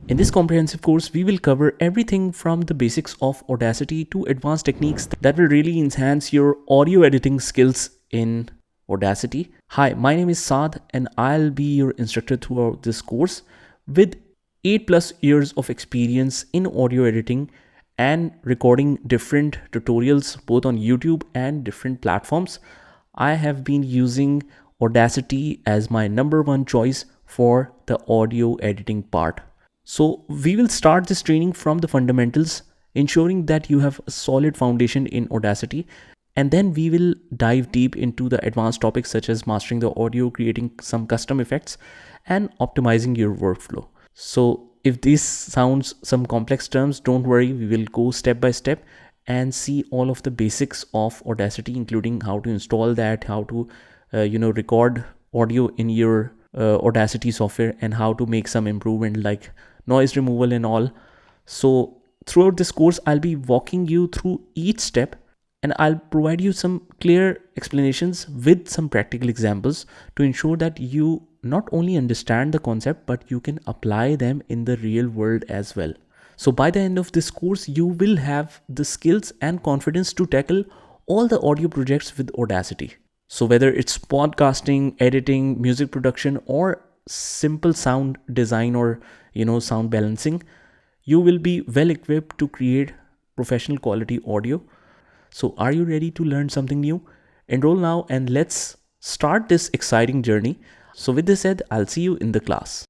In this comprehensive course, we will cover everything from the basics of Audacity to advanced techniques that will really enhance your audio editing skills in Audacity. Hi, my name is Saad and I'll be your instructor throughout this course. With 8+ years of experience in audio editing and recording different tutorials both on YouTube and different platforms, I have been using Audacity as my #1 choice for the audio editing part. So we will start this training from the fundamentals, ensuring that you have a solid foundation in Audacity. And then we will dive deep into the advanced topics such as mastering the audio, creating some custom effects, and optimizing your workflow. So if this sounds some complex terms, don't worry, we will go step by step and see all of the basics of Audacity, including how to install that, how to record audio in your Audacity software, and how to make some improvement like noise removal and all. So throughout this course, I'll be walking you through each step and I'll provide you some clear explanations with some practical examples to ensure that you not only understand the concept, but you can apply them in the real world as well. So by the end of this course, you will have the skills and confidence to tackle all the audio projects with Audacity. So whether it's podcasting, editing, music production, or simple sound design or sound balancing, you will be well equipped to create professional quality audio. So are you ready to learn something new? Enroll now and let's start this exciting journey. So with this said, I'll see you in the class.